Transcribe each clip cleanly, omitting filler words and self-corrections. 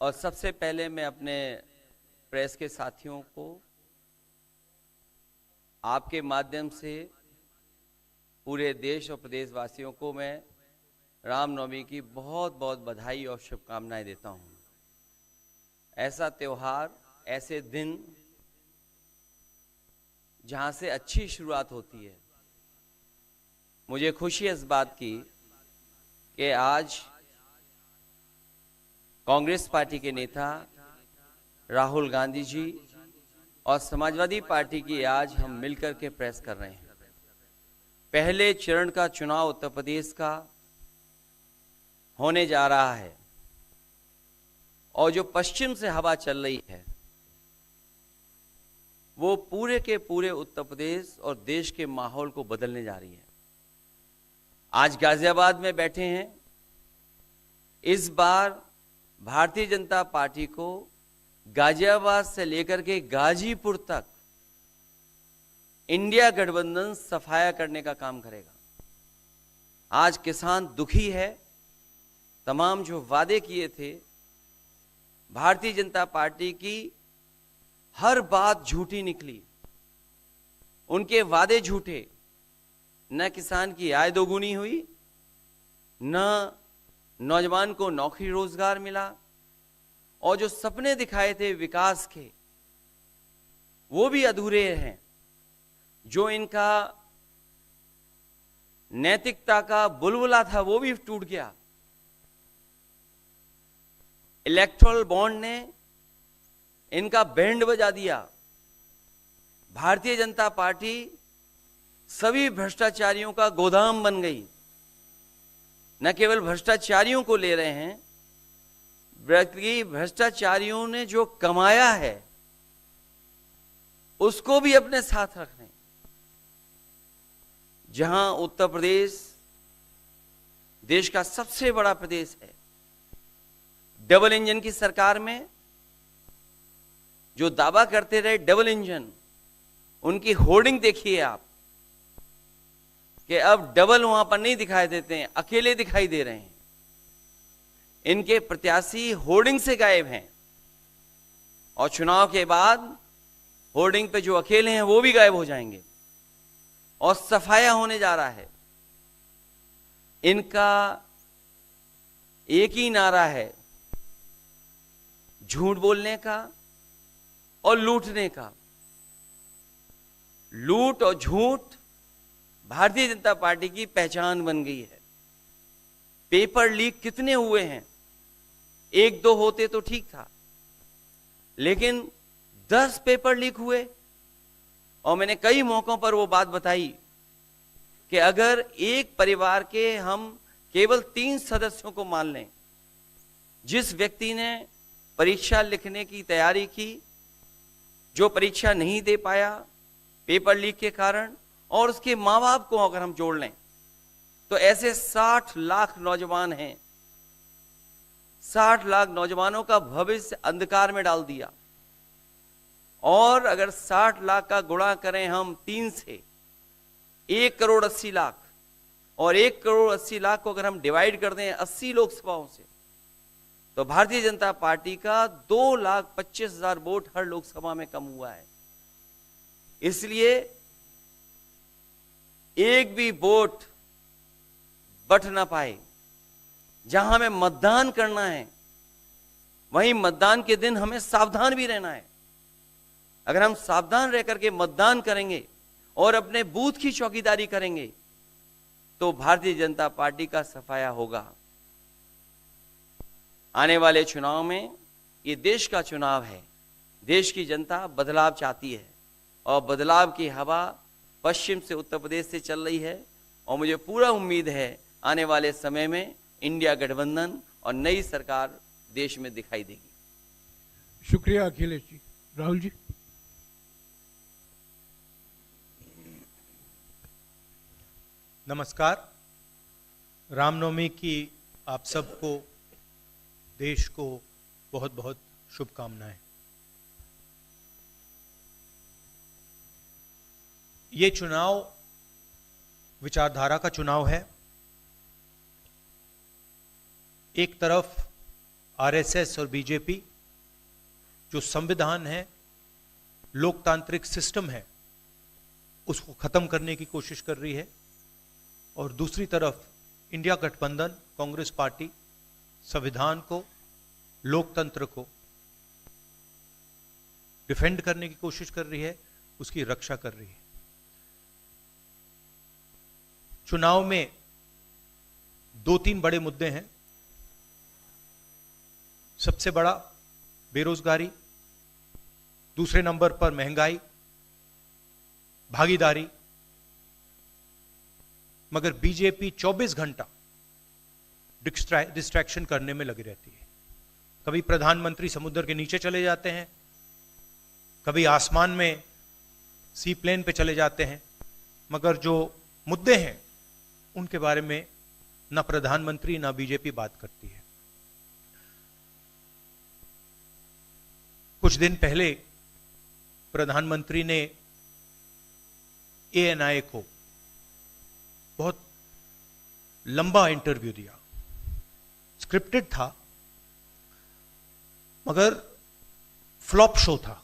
और सबसे पहले मैं अपने प्रेस के साथियों को आपके माध्यम से पूरे देश और प्रदेशवासियों को मैं रामनवमी की बहुत बहुत बधाई और शुभकामनाएं देता हूं। ऐसा त्योहार, ऐसे दिन जहां से अच्छी शुरुआत होती है। मुझे खुशी है इस बात की कि आज कांग्रेस पार्टी के नेता राहुल गांधी जी और समाजवादी पार्टी की आज हम मिलकर के प्रेस कर रहे हैं। पहले चरण का चुनाव उत्तर प्रदेश का होने जा रहा है और जो पश्चिम से हवा चल रही है वो पूरे के पूरे उत्तर प्रदेश और देश के माहौल को बदलने जा रही है। आज गाजियाबाद में बैठे हैं। इस बार भारतीय जनता पार्टी को गाजियाबाद से लेकर के गाजीपुर तक इंडिया गठबंधन सफाया करने का काम करेगा। आज किसान दुखी है। तमाम जो वादे किए थे, भारतीय जनता पार्टी की हर बात झूठी निकली। उनके वादे झूठे। न किसान की आय दोगुनी हुई, न नौजवान को नौकरी रोजगार मिला, और जो सपने दिखाए थे विकास के वो भी अधूरे हैं। जो इनका नैतिकता का बुलबुला था वो भी टूट गया। इलेक्टोरल बॉन्ड ने इनका बैंड बजा दिया। भारतीय जनता पार्टी सभी भ्रष्टाचारियों का गोदाम बन गई। न केवल भ्रष्टाचारियों को ले रहे हैं, बल्कि भ्रष्टाचारियों ने जो कमाया है उसको भी अपने साथ रख रहे हैं। जहां उत्तर प्रदेश देश का सबसे बड़ा प्रदेश है, डबल इंजन की सरकार में जो दावा करते रहे डबल इंजन, उनकी होर्डिंग देखिए आप कि अब डबल वहां पर नहीं दिखाई देते हैं, अकेले दिखाई दे रहे हैं। इनके प्रत्याशी होर्डिंग से गायब हैं और चुनाव के बाद होर्डिंग पे जो अकेले हैं वो भी गायब हो जाएंगे और सफाया होने जा रहा है। इनका एक ही नारा है, झूठ बोलने का और लूटने का। लूट और झूठ भारतीय जनता पार्टी की पहचान बन गई है। पेपर लीक कितने हुए हैं? एक दो होते तो ठीक था, लेकिन 10 पेपर लीक हुए। और मैंने कई मौकों पर वो बात बताई कि अगर एक परिवार के हम केवल 3 सदस्यों को मान लें, जिस व्यक्ति ने परीक्षा लिखने की तैयारी की, जो परीक्षा नहीं दे पाया पेपर लीक के कारण, और उसके मां बाप को अगर हम जोड़ लें तो ऐसे 60 लाख नौजवान हैं। 60 लाख नौजवानों का भविष्य अंधकार में डाल दिया। और अगर 60 लाख का गुणा करें हम 3 से, 1 करोड़ 80 लाख, और 1 करोड़ 80 लाख को अगर हम डिवाइड कर दें 80 लोकसभाओं से, तो भारतीय जनता पार्टी का 2,25,000 वोट हर लोकसभा में कम हुआ है। इसलिए एक भी वोट बट ना पाए। जहां हमें मतदान करना है वहीं मतदान के दिन हमें सावधान भी रहना है। अगर हम सावधान रह करके मतदान करेंगे और अपने बूथ की चौकीदारी करेंगे तो भारतीय जनता पार्टी का सफाया होगा। आने वाले चुनाव में, ये देश का चुनाव है, देश की जनता बदलाव चाहती है और बदलाव की हवा पश्चिम से उत्तर प्रदेश से चल रही है। और मुझे पूरा उम्मीद है आने वाले समय में इंडिया गठबंधन और नई सरकार देश में दिखाई देगी। शुक्रिया अखिलेश जी। राहुल जी। नमस्कार। रामनवमी की आप सबको, देश को बहुत बहुत शुभकामनाएं। ये चुनाव विचारधारा का चुनाव है। एक तरफ आरएसएस और बीजेपी जो संविधान है, लोकतांत्रिक सिस्टम है, उसको खत्म करने की कोशिश कर रही है, और दूसरी तरफ इंडिया गठबंधन, कांग्रेस पार्टी संविधान को, लोकतंत्र को डिफेंड करने की कोशिश कर रही है, उसकी रक्षा कर रही है। चुनाव में 2-3 बड़े मुद्दे हैं। सबसे बड़ा बेरोजगारी, दूसरे नंबर पर महंगाई, भागीदारी। मगर बीजेपी 24 घंटा डिस्ट्रैक्शन करने में लगी रहती है। कभी प्रधानमंत्री समुद्र के नीचे चले जाते हैं, कभी आसमान में सी प्लेन पे चले जाते हैं, मगर जो मुद्दे हैं उनके बारे में ना प्रधानमंत्री ना बीजेपी बात करती है। कुछ दिन पहले प्रधानमंत्री ने ANI को बहुत लंबा इंटरव्यू दिया, स्क्रिप्टेड था मगर फ्लॉप शो था।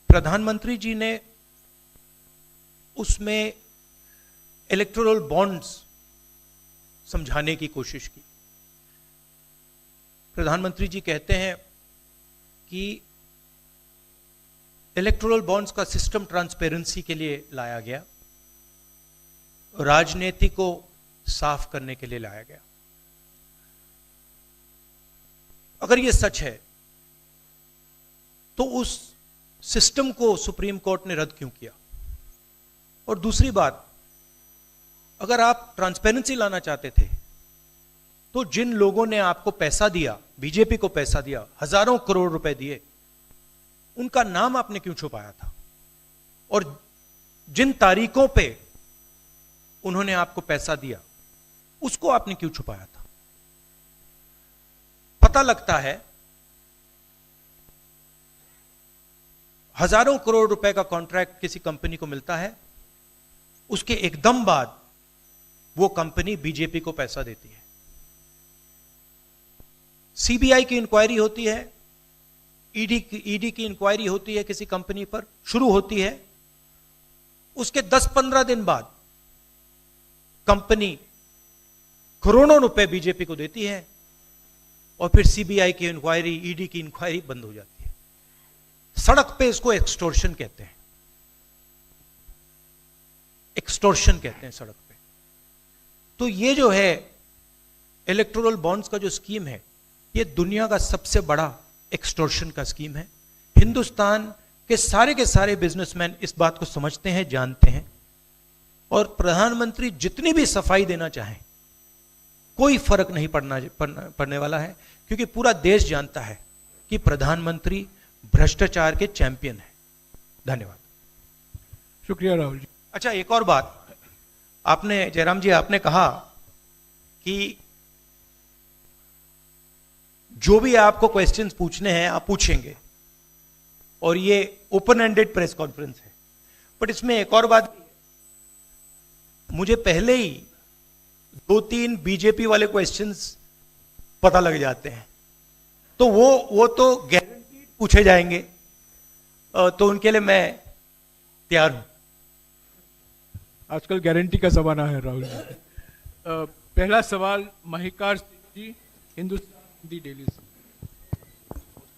प्रधानमंत्री जी ने उसमें इलेक्टोरल बॉन्ड्स समझाने की कोशिश की। प्रधानमंत्री जी कहते हैं कि इलेक्टोरल बॉन्ड्स का सिस्टम ट्रांसपेरेंसी के लिए लाया गया, राजनीति को साफ करने के लिए लाया गया। अगर यह सच है तो उस सिस्टम को सुप्रीम कोर्ट ने रद्द क्यों किया? और दूसरी बात, अगर आप ट्रांसपेरेंसी लाना चाहते थे तो जिन लोगों ने आपको पैसा दिया, बीजेपी को पैसा दिया, हजारों करोड़ रुपए दिए, उनका नाम आपने क्यों छुपाया था? और जिन तारीखों पे उन्होंने आपको पैसा दिया उसको आपने क्यों छुपाया था? पता लगता है हजारों करोड़ रुपए का कॉन्ट्रैक्ट किसी कंपनी को मिलता है, उसके एकदम बाद वो कंपनी बीजेपी को पैसा देती है। सीबीआई की इंक्वायरी होती है, ईडी की इंक्वायरी होती है किसी कंपनी पर, शुरू होती है, उसके 10-15 दिन बाद कंपनी करोड़ों रुपए बीजेपी को देती है और फिर सीबीआई की इंक्वायरी, ईडी की इंक्वायरी बंद हो जाती है। सड़क पे इसको एक्सटोर्शन कहते हैं, एक्सटोर्शन कहते हैं सड़क पे। तो ये जो है इलेक्टोरल बॉन्ड्स का जो स्कीम है, ये दुनिया का सबसे बड़ा एक्सटोर्शन का स्कीम है। हिंदुस्तान के सारे बिजनेसमैन इस बात को समझते हैं, जानते हैं, और प्रधानमंत्री जितनी भी सफाई देना चाहें कोई फर्क नहीं पड़ने वाला है, क्योंकि पूरा देश जानता है कि प्रधानमंत्री भ्रष्टाचार के चैंपियन है। धन्यवाद। शुक्रिया राहुल जी। अच्छा, एक और बात, आपने जयराम जी आपने कहा कि जो भी आपको क्वेश्चंस पूछने हैं आप पूछेंगे, और ये ओपन एंडेड प्रेस कॉन्फ्रेंस है। बट इसमें एक और बात, मुझे पहले ही 2-3 बीजेपी वाले क्वेश्चंस पता लग जाते हैं, तो वो तो गारंटी पूछे जाएंगे, तो उनके लिए मैं तैयार हूं। आजकल गारंटी का जमाना है राहुल जी। पहला सवाल महिकार सिंह जी, हिंदुस्तान हिंदी डेली से।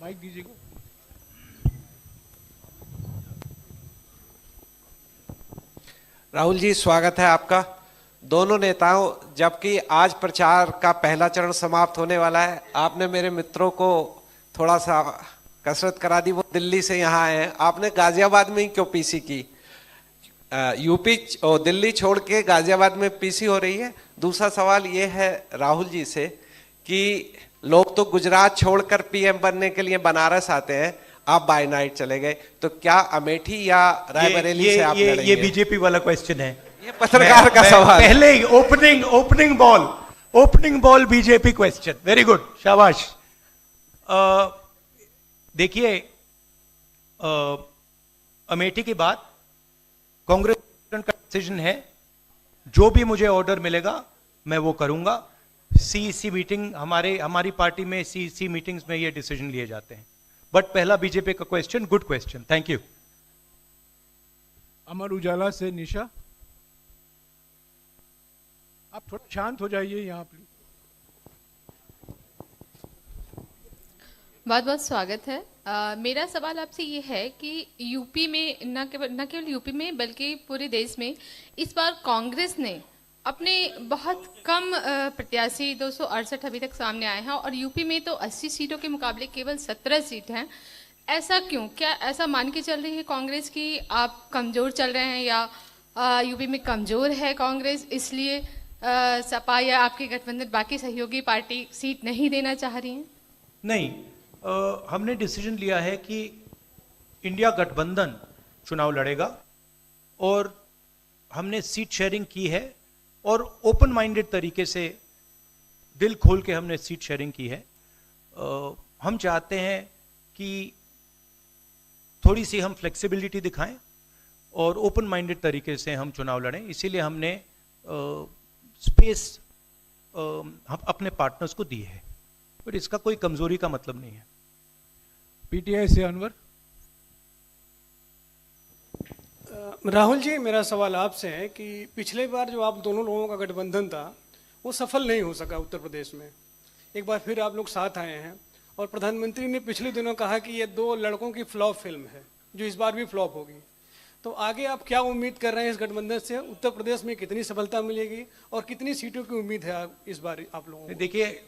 माइक दीजिएगा। राहुल जी, स्वागत है आपका। दोनों नेताओं, जबकि आज प्रचार का पहला चरण समाप्त होने वाला है, आपने मेरे मित्रों को थोड़ा सा कसरत करा दी, वो दिल्ली से यहाँ आए हैं। आपने गाजियाबाद में ही क्यों पीसी की? यूपी और दिल्ली छोड़ के गाजियाबाद में पीसी हो रही है। दूसरा सवाल ये है राहुल जी से कि लोग तो गुजरात छोड़कर पीएम बनने के लिए बनारस आते हैं, आप बाय नाइट चले गए, तो क्या अमेठी या रायबरेली से आप लड़ेंगे? ये बीजेपी वाला क्वेश्चन है, ये पत्रकार का सवाल। पहले ही opening ball BJP question. Very good, शाबाश। देखिए, अमेठी की बात कांग्रेस का डिसीजन है, जो भी मुझे ऑर्डर मिलेगा मैं वो करूंगा। सीईसी मीटिंग, हमारी पार्टी में सीईसी मीटिंग्स में ये डिसीजन लिए जाते हैं। बट पहला बीजेपी का question, good question, thank you. Amar Ujala से निशा, आप थोड़ा शांत हो जाइए यहाँ प्लीज। बहुत बहुत स्वागत है। मेरा सवाल आपसे ये है कि यूपी में न केवल यूपी में बल्कि पूरे देश में इस बार कांग्रेस ने अपने बहुत कम प्रत्याशी 268 अभी तक सामने आए हैं और यूपी में तो 80 सीटों के मुकाबले केवल 17 सीट हैं। ऐसा क्यों? क्या ऐसा मान के चल रही है कांग्रेस कि आप कमज़ोर चल रहे हैं या यूपी में कमज़ोर है कांग्रेस, इसलिए सपा या आपके गठबंधन बाकी सहयोगी पार्टी सीट नहीं देना चाह रही हैं? नहीं, हमने डिसीजन लिया है कि इंडिया गठबंधन चुनाव लड़ेगा और हमने सीट शेयरिंग की है और ओपन माइंडेड तरीके से दिल खोल के हमने सीट शेयरिंग की है। हम चाहते हैं कि थोड़ी सी हम फ्लेक्सिबिलिटी दिखाएं और ओपन माइंडेड तरीके से हम चुनाव लड़ें, इसीलिए हमने स्पेस अपने पार्टनर्स को दी है, बट इसका कोई कमजोरी का मतलब नहीं है। पीटीआई से अनवर। राहुल जी, मेरा सवाल आपसे है कि पिछले बार जो आप दोनों लोगों का गठबंधन था वो सफल नहीं हो सका उत्तर प्रदेश में। एक बार फिर आप लोग साथ आए हैं और प्रधानमंत्री ने पिछले दिनों कहा कि ये दो लड़कों की फ्लॉप फिल्म है जो इस बार भी फ्लॉप होगी। तो आगे आप क्या उम्मीद कर रहे हैं इस गठबंधन से? उत्तर प्रदेश में कितनी सफलता मिलेगी और कितनी सीटों की उम्मीद है इस बार आप लोगों को? देखिए,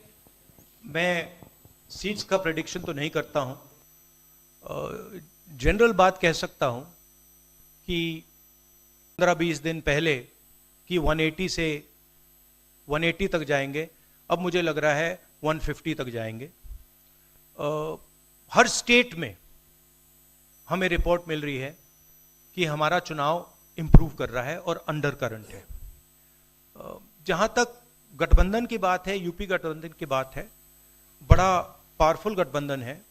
मैं सीट्स का प्रेडिक्शन तो नहीं करता हूं, जनरल बात कह सकता हूं कि 15-20 दिन पहले कि 180 से 180 तक जाएंगे, अब मुझे लग रहा है 150 तक जाएंगे। हर स्टेट में हमें रिपोर्ट मिल रही है कि हमारा चुनाव इंप्रूव कर रहा है और अंडर करंट है। जहां तक गठबंधन की बात है, यूपी गठबंधन की बात है, बड़ा पावरफुल गठबंधन है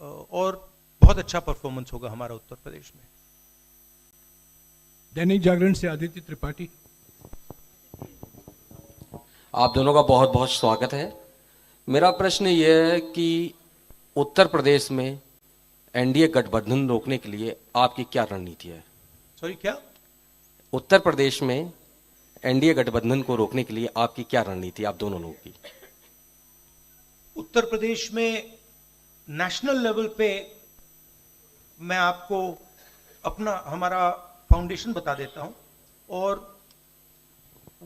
और बहुत अच्छा परफॉर्मेंस होगा हमारा उत्तर प्रदेश में। दैनिक जागरण से आदित्य त्रिपाठी। आप दोनों का बहुत बहुत स्वागत है। मेरा प्रश्न यह है कि उत्तर प्रदेश में एनडीए गठबंधन रोकने के लिए आपकी क्या रणनीति है? सॉरी, क्या? उत्तर प्रदेश में एनडीए गठबंधन को रोकने के लिए आपकी क्या रणनीति आप दोनों लोगों की? उत्तर प्रदेश में नेशनल लेवल पे मैं आपको हमारा फाउंडेशन बता देता हूं और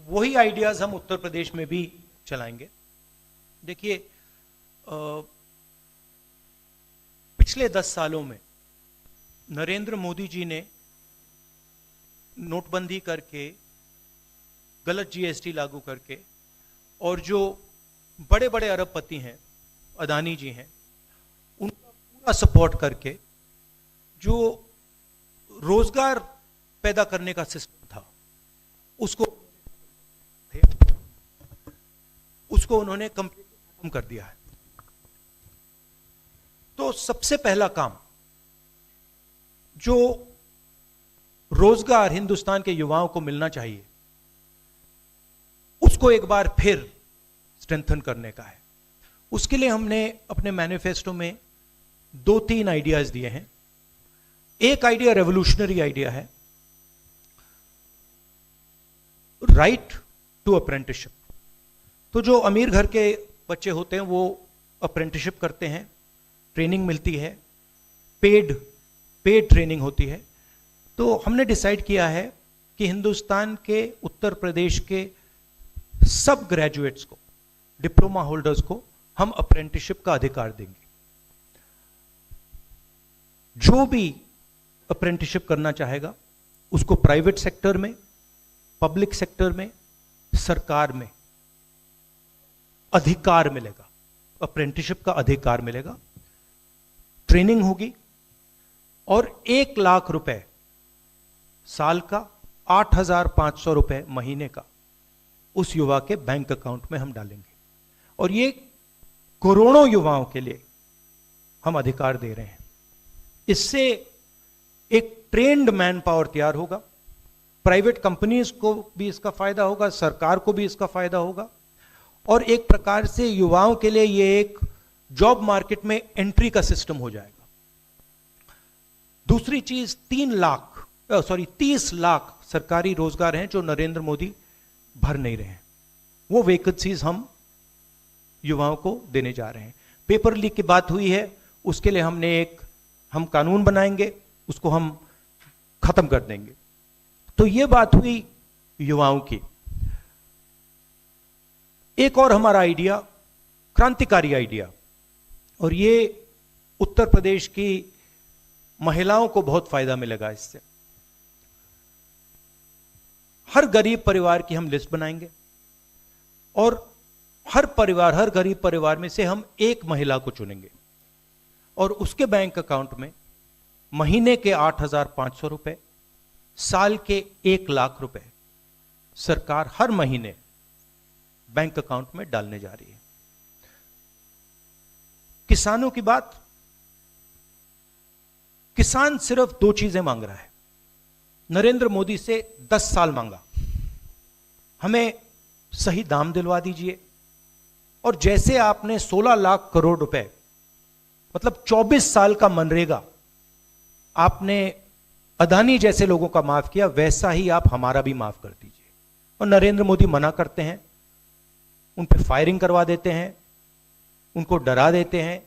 वही आइडियाज हम उत्तर प्रदेश में भी चलाएंगे। देखिए, पिछले 10 सालों में नरेंद्र मोदी जी ने नोटबंदी करके, गलत जीएसटी लागू करके और जो बड़े बड़े अरबपति हैं, अदानी जी हैं, उनका पूरा सपोर्ट करके जो रोजगार पैदा करने का सिस्टम था उसको उन्होंने कंप्लीटली खत्म कर दिया है। तो सबसे पहला काम जो रोजगार हिंदुस्तान के युवाओं को मिलना चाहिए उसको एक बार फिर स्ट्रेंथन करने का है। उसके लिए हमने अपने मैनिफेस्टो में 2-3 आइडियाज दिए हैं। एक आइडिया रेवोल्यूशनरी आइडिया है, राइट टू अप्रेंटिसशिप। तो जो अमीर घर के बच्चे होते हैं वो अप्रेंटिसशिप करते हैं, ट्रेनिंग मिलती है, पेड ट्रेनिंग होती है। तो हमने डिसाइड किया है कि हिंदुस्तान के उत्तर प्रदेश के सब ग्रेजुएट्स को, डिप्लोमा होल्डर्स को हम अप्रेंटिसशिप का अधिकार देंगे। जो भी अप्रेंटिसशिप करना चाहेगा उसको प्राइवेट सेक्टर में, पब्लिक सेक्टर में, सरकार में अधिकार मिलेगा, अप्रेंटिसशिप का अधिकार मिलेगा, ट्रेनिंग होगी और 1 लाख रुपए साल का, 8,500 रुपए महीने का उस युवा के बैंक अकाउंट में हम डालेंगे और ये करोड़ों युवाओं के लिए हम अधिकार दे रहे हैं। इससे एक ट्रेन्ड मैन पावर तैयार होगा, प्राइवेट कंपनीज को भी इसका फायदा होगा, सरकार को भी इसका फायदा होगा और एक प्रकार से युवाओं के लिए ये एक जॉब मार्केट में एंट्री का सिस्टम हो जाएगा। दूसरी चीज 30 लाख सरकारी रोजगार हैं जो नरेंद्र मोदी भर नहीं रहे हैं, वो वैकेंसीज हम युवाओं को देने जा रहे हैं। पेपर लीक की बात हुई है, उसके लिए हम कानून बनाएंगे, उसको हम खत्म कर देंगे। तो ये बात हुई युवाओं की। एक और हमारा आइडिया, क्रांतिकारी आइडिया, और ये उत्तर प्रदेश की महिलाओं को बहुत फायदा मिलेगा इससे। हर गरीब परिवार की हम लिस्ट बनाएंगे और हर गरीब परिवार में से हम एक महिला को चुनेंगे और उसके बैंक अकाउंट में महीने के 8,500 रुपए, साल के 1 लाख रुपए सरकार हर महीने बैंक अकाउंट में डालने जा रही है। किसानों की बात, किसान सिर्फ 2 चीजें मांग रहा है। नरेंद्र मोदी से 10 साल मांगा, हमें सही दाम दिलवा दीजिए, और जैसे आपने 16 लाख करोड़ रुपए, मतलब 24 साल का मनरेगा आपने अदानी जैसे लोगों का माफ किया, वैसा ही आप हमारा भी माफ कर दीजिए। और नरेंद्र मोदी मना करते हैं, उन पर फायरिंग करवा देते हैं, उनको डरा देते हैं।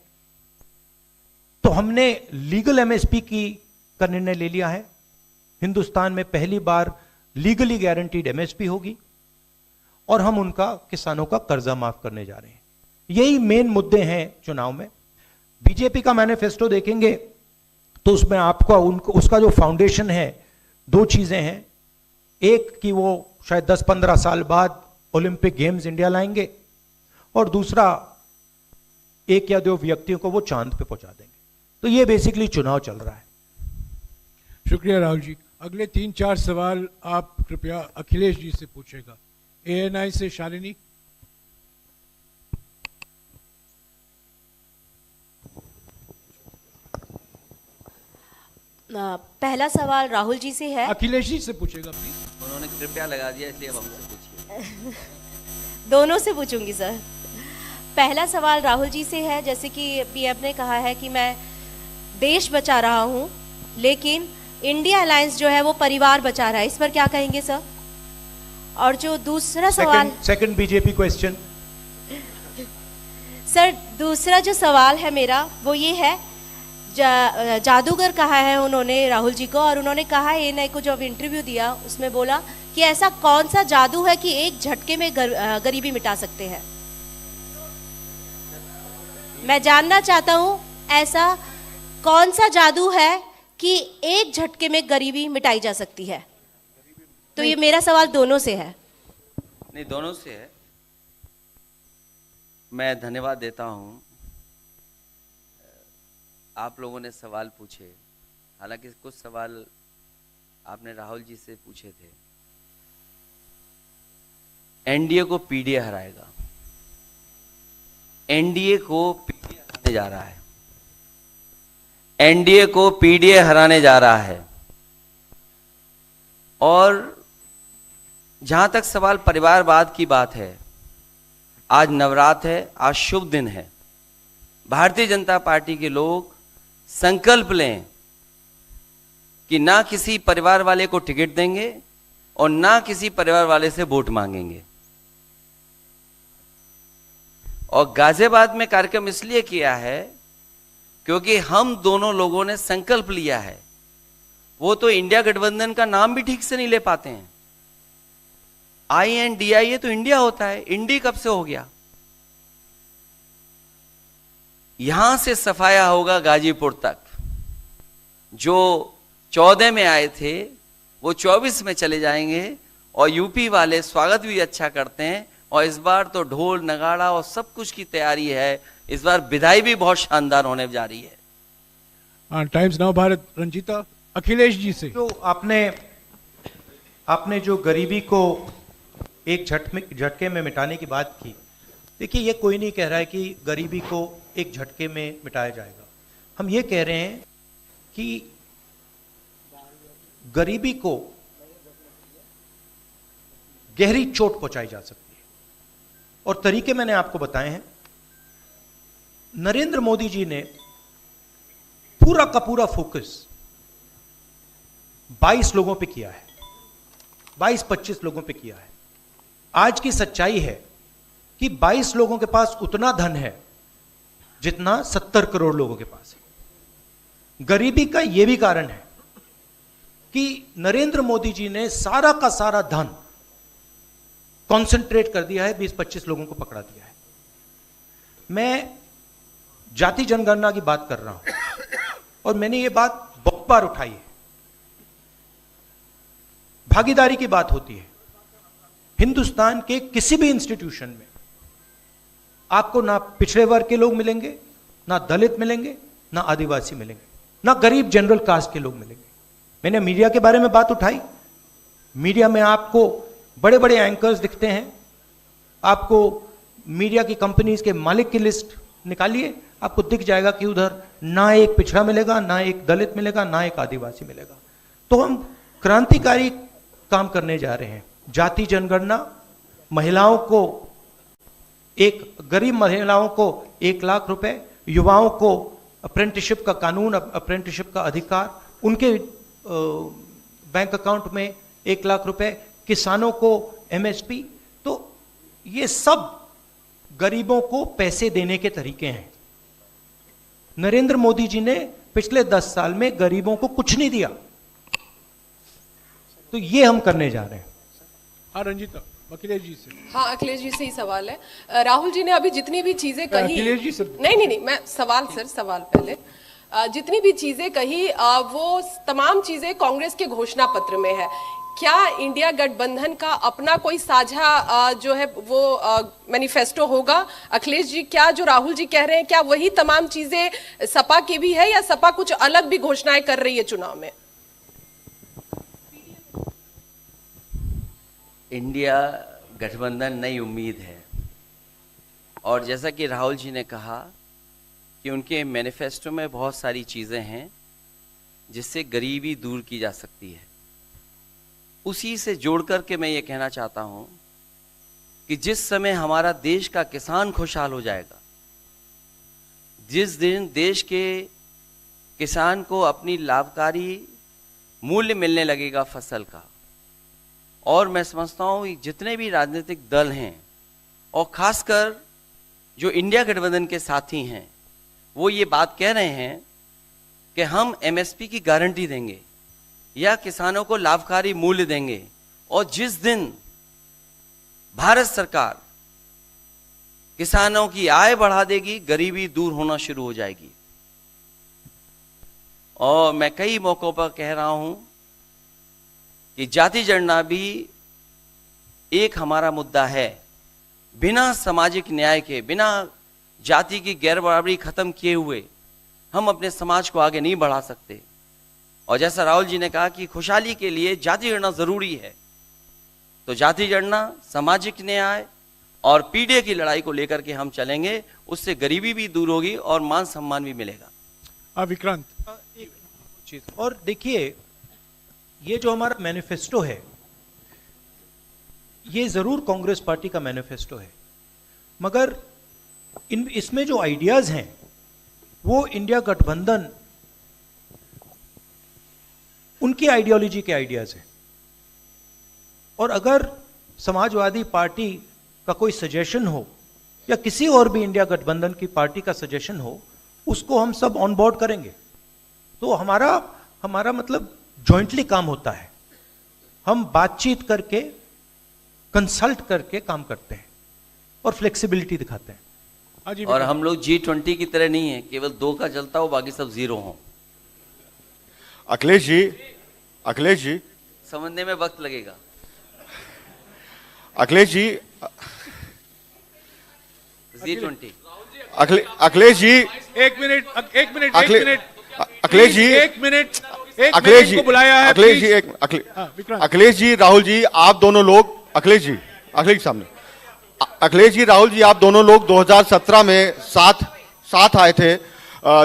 तो हमने लीगल एमएसपी का निर्णय ले लिया है। हिंदुस्तान में पहली बार लीगली गारंटीड एमएसपी होगी और हम उनका, किसानों का कर्जा माफ करने जा रहे हैं। यही मेन मुद्दे हैं चुनाव में। बीजेपी का मैनिफेस्टो देखेंगे तो उसमें आपको उसका जो फाउंडेशन है, 2 चीजें हैं। एक कि वो शायद 10-15 साल बाद ओलंपिक गेम्स इंडिया लाएंगे, और दूसरा 1 या 2 व्यक्तियों को वो चांद पे पहुंचा देंगे। तो ये बेसिकली चुनाव चल रहा है। शुक्रिया राहुल जी। अगले 3-4 सवाल आप कृपया अखिलेश जी से पूछेगा। एएनआई से शालिनी। पहला सवाल राहुल जी से है। अखिलेश जी से पूछेगा प्लीज। उन्होंने कृपया लगा दिया, इसलिए अब हमसे पूछिए। दोनों से पूछूंगी सर। पहला सवाल राहुल जी से है, जैसे कि पीएम ने कहा है कि मैं देश बचा रहा हूं, लेकिन इंडिया अलायंस जो है वो परिवार बचा रहा है, इस पर क्या कहेंगे सर? और जो दूसरा सवाल, सेकंड बीजेपी क्वेश्चन। सर दूसरा जो सवाल है मेरा वो ये है, जादूगर कहा है उन्होंने राहुल जी को, और उन्होंने कहा एएनआई को जब इंटरव्यू दिया उसमें बोला कि ऐसा कौन सा जादू है कि एक झटके में गरीबी मिटा सकते हैं। मैं जानना चाहता हूं ऐसा कौन सा जादू है कि एक झटके में गरीबी मिटाई जा सकती है। तो ये मेरा सवाल दोनों से है। नहीं, दोनों से है। मैं धन्यवाद देता हूं, आप लोगों ने सवाल पूछे। हालांकि कुछ सवाल आपने राहुल जी से पूछे थे। एनडीए को पीडीए हराएगा, एनडीए को पीडीए हराने जा रहा है, एनडीए को पीडीए हराने जा रहा है। और जहां तक सवाल परिवारवाद की बात है, आज नवरात्र है, आज शुभ दिन है। भारतीय जनता पार्टी के लोग संकल्प लें कि ना किसी परिवार वाले को टिकट देंगे और ना किसी परिवार वाले से वोट मांगेंगे। और गाजियाबाद में कार्यक्रम इसलिए किया है क्योंकि हम दोनों लोगों ने संकल्प लिया है। वो तो इंडिया गठबंधन का नाम भी ठीक से नहीं ले पाते हैं। INDIA तो इंडिया होता है, इंडी कब से हो गया? यहां से सफाया होगा गाजीपुर तक। जो 14 में आए थे वो 24 में चले जाएंगे, और यूपी वाले स्वागत भी अच्छा करते हैं। और इस बार तो ढोल नगाड़ा और सब कुछ की तैयारी है। इस बार विदाई भी बहुत शानदार होने जा रही है। Times Now Bharat, Ranjeeta. अखिलेश जी से। जो आपने जो गरीबी को एक झटके में मिटाने की बात की, देखिए ये कोई नहीं कह रहा है कि गरीबी को एक झटके में मिटाया जाएगा। हम ये कह रहे हैं कि गरीबी को गहरी चोट पहुंचाई जा सकती है। और तरीके मैंने आपको बताए हैं। नरेंद्र मोदी जी ने पूरा का पूरा फोकस 22 लोगों पे किया है, 22-25 लोगों पे किया है। आज की सच्चाई है कि 22 लोगों के पास उतना धन है जितना 70 करोड़ लोगों के पास है। गरीबी का यह भी कारण है कि नरेंद्र मोदी जी ने सारा का सारा धन कॉन्सेंट्रेट कर दिया है, 20-25 लोगों को पकड़ा दिया है। मैं जाति जनगणना की बात कर रहा हूं और मैंने ये बात बहुत बार उठाई है। भागीदारी की बात होती है। हिंदुस्तान के किसी भी इंस्टीट्यूशन में आपको ना पिछड़े वर्ग के लोग मिलेंगे, ना दलित मिलेंगे, ना आदिवासी मिलेंगे, ना गरीब जनरल कास्ट के लोग मिलेंगे। मैंने मीडिया के बारे में बात उठाई। मीडिया में आपको बड़े बड़े एंकर्स दिखते हैं। आपको मीडिया की कंपनीज के मालिक की लिस्ट निकालिए, आपको दिख जाएगा कि उधर ना एक पिछड़ा मिलेगा, ना एक दलित मिलेगा, ना एक आदिवासी मिलेगा। तो हम क्रांतिकारी काम करने जा रहे हैं। जाति जनगणना, महिलाओं को गरीब महिलाओं को 1 लाख रुपए, युवाओं को अप्रेंटिसशिप का कानून, अप्रेंटिसशिप का अधिकार, उनके बैंक अकाउंट में 1 लाख रुपए, किसानों को एमएसपी। तो ये सब गरीबों को पैसे देने के तरीके हैं। नरेंद्र मोदी जी ने पिछले 10 साल में गरीबों को कुछ नहीं दिया। तो ये हम करने जा रहे हैं। हाँ रंजीता, अखिलेश जी से। हाँ, अखिलेश जी से ही सवाल है। राहुल जी ने अभी जितनी भी चीजें कही, अखिलेश जी सर। नहीं, मैं सवाल पहले जितनी भी चीजें कही वो तमाम चीजें कांग्रेस के घोषणा पत्र में है। क्या इंडिया गठबंधन का अपना कोई साझा जो है वो मैनिफेस्टो होगा? अखिलेश जी, क्या जो राहुल जी कह रहे हैं क्या वही तमाम चीजें सपा की भी है, या सपा कुछ अलग भी घोषणाएं कर रही है चुनाव में? इंडिया गठबंधन नई उम्मीद है, और जैसा कि राहुल जी ने कहा कि उनके मैनिफेस्टो में बहुत सारी चीज़ें हैं जिससे गरीबी दूर की जा सकती है। उसी से जोड़ करके मैं ये कहना चाहता हूँ कि जिस समय हमारा देश का किसान खुशहाल हो जाएगा, जिस दिन देश के किसान को अपनी लाभकारी मूल्य मिलने लगेगा फसल का, और मैं समझता हूँ जितने भी राजनीतिक दल हैं और खासकर जो इंडिया गठबंधन के साथी हैं, वो ये बात कह रहे हैं कि हम एमएसपी की गारंटी देंगे या किसानों को लाभकारी मूल्य देंगे, और जिस दिन भारत सरकार किसानों की आय बढ़ा देगी, गरीबी दूर होना शुरू हो जाएगी। और मैं कई मौकों पर कह रहा हूं कि जाति जनगणना भी एक हमारा मुद्दा है। बिना सामाजिक न्याय के, बिना जाति की गैर बराबरी खत्म किए हुए हम अपने समाज को आगे नहीं बढ़ा सकते। और जैसा राहुल जी ने कहा कि खुशहाली के लिए जाति जनगणना जरूरी है, तो जाति जनगणना, सामाजिक न्याय और पीढ़ी की लड़ाई को लेकर के हम चलेंगे। उससे गरीबी भी दूर होगी और मान सम्मान भी मिलेगा। विक्रांत, एक चीज और देखिए, ये जो हमारा मैनिफेस्टो है, ये जरूर कांग्रेस पार्टी का मैनिफेस्टो है, मगर इसमें जो आइडियाज हैं वो इंडिया गठबंधन उनकी आइडियोलॉजी के आइडियाज हैं। और अगर समाजवादी पार्टी का कोई सजेशन हो या किसी और भी इंडिया गठबंधन की पार्टी का सजेशन हो, उसको हम सब ऑन बोर्ड करेंगे। तो हमारा मतलब जॉइंटली काम होता है। हम बातचीत करके, कंसल्ट करके काम करते हैं और फ्लेक्सिबिलिटी दिखाते हैं। और हम लोग G20 की तरह नहीं है, केवल 2 का चलता हो, बाकी सब 0 हो। अखिलेश जी समझने में वक्त लगेगा। अखिलेश जी, G20। अखिलेश जी, एक मिनट अखिलेश जी, अखिलेश को बुलाया है। अखिलेश जी, राहुल जी, आप दोनों लोग, अखिलेश जी सामने, अखिलेश जी, राहुल जी, आप दोनों लोग 2017 में साथ आए थे।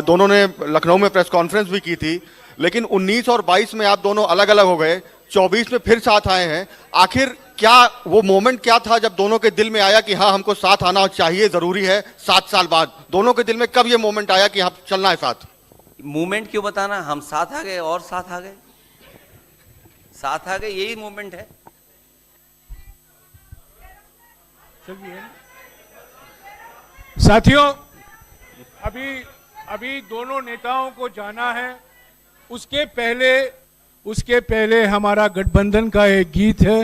दोनों ने लखनऊ में प्रेस कॉन्फ्रेंस भी की थी, लेकिन 19 और 22 में आप दोनों अलग अलग हो गए। 24 में फिर साथ आए हैं। आखिर क्या वो मोमेंट क्या था जब दोनों के दिल में आया कि हाँ हमको साथ आना चाहिए, जरूरी है? 7 साल बाद दोनों के दिल में कब ये मोमेंट आया कि हाँ चलना है साथ? मूवमेंट क्यों बताना, हम साथ आ गए और साथ आ गए, साथ आ गए, यही मूवमेंट है। साथियों, अभी दोनों नेताओं को जाना है, उसके पहले हमारा गठबंधन का एक गीत है,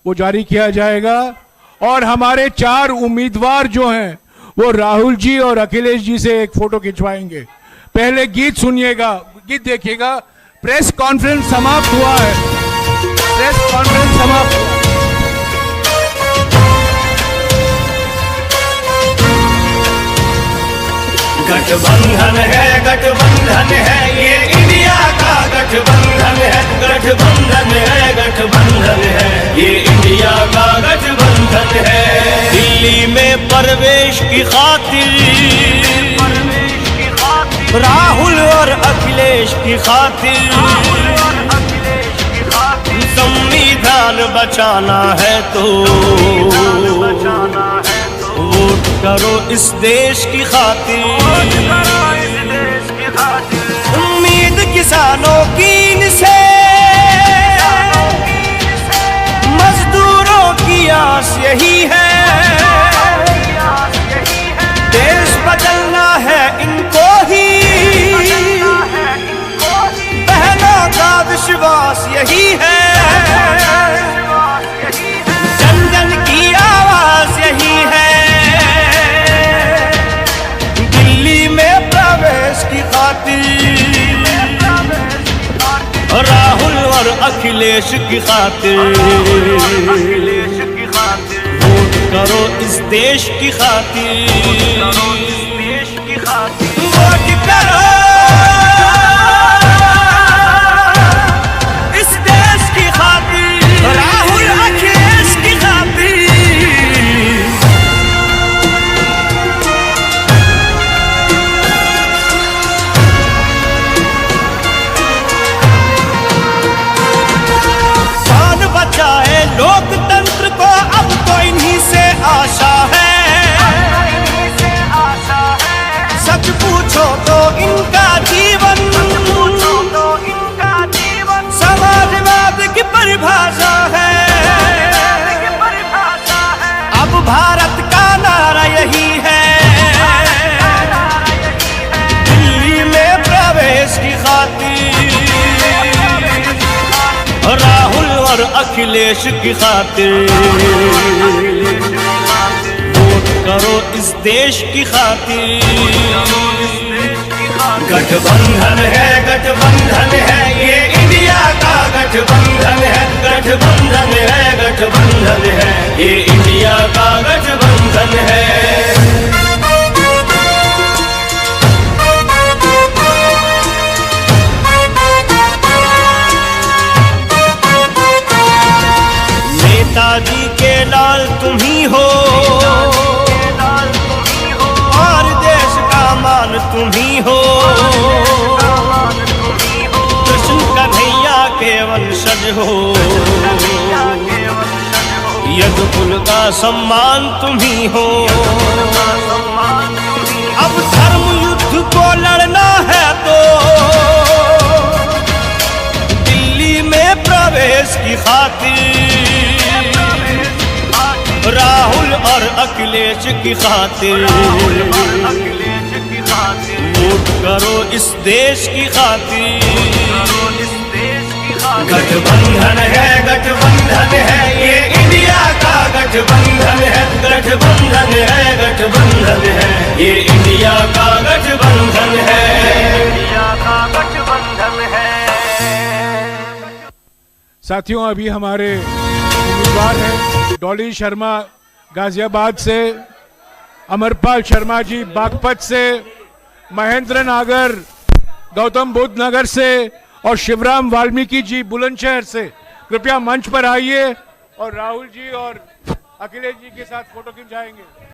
वो जारी किया जाएगा। और हमारे 4 उम्मीदवार जो हैं वो राहुल जी और अखिलेश जी से एक फोटो खिंचवाएंगे। पहले गीत सुनिएगा, गीत देखिएगा। प्रेस कॉन्फ्रेंस समाप्त हुआ है, प्रेस कॉन्फ्रेंस समाप्त हुआ। गठबंधन है ये इंडिया का गठबंधन है, गठबंधन है ये इंडिया का गठबंधन है। दिल्ली में प्रवेश की खातिर राहुल और अखिलेश की खातिर संविधान बचाना है तो वोट करो इस देश की खातिर। उम्मीद किसानों की इनसे, मजदूरों की आस यही है, देश बदलना है इनको ही, बहनों का विश्वास यही है, जन जन की आवाज यही है। दिल्ली में प्रवेश की खातिर राहुल और अखिलेश की खातिर वोट करो इस देश की खातिर, वोट करो इस देश की खातिर, राहुल अखिलेश की खातिर। बचाए लोकतंत्र को अब तो इन्हीं से आशा है, सच पूछो तो इनका जीवन समाजवाद की परिभाषा है। अब भारत का नारा यही है, दिल्ली में प्रवेश की खातिर राहुल और अखिलेश की खातिर वोट करो इस देश की खातिर। गठबंधन है ये इंडिया का गठबंधन है, गठबंधन है ये इंडिया का गठबंधन है। नेताजी के लाल तुम ही हो और देश का मान तुम ही हो, कृष्ण कन्हैया के वंशज हो, यदुकुल का सम्मान तुम ही हो। अब धर्म युद्ध को लड़ना है तो दिल्ली में प्रवेश की खातिर राहुल और अखिलेश की खातिर वोट करो इस देश की खातिर। गठबंधन है ये इंडिया का गठबंधन है, गठबंधन है ये इंडिया का गठबंधन है। साथियों, अभी हमारे उम्मीदवार हैं डॉली शर्मा गाजियाबाद से, अमरपाल शर्मा जी बागपत से, महेंद्र नागर गौतम बुद्ध नगर से और शिवराम वाल्मीकि जी बुलंदशहर से। कृपया मंच पर आइए और राहुल जी और अखिलेश जी के साथ फोटो खिंचाएंगे।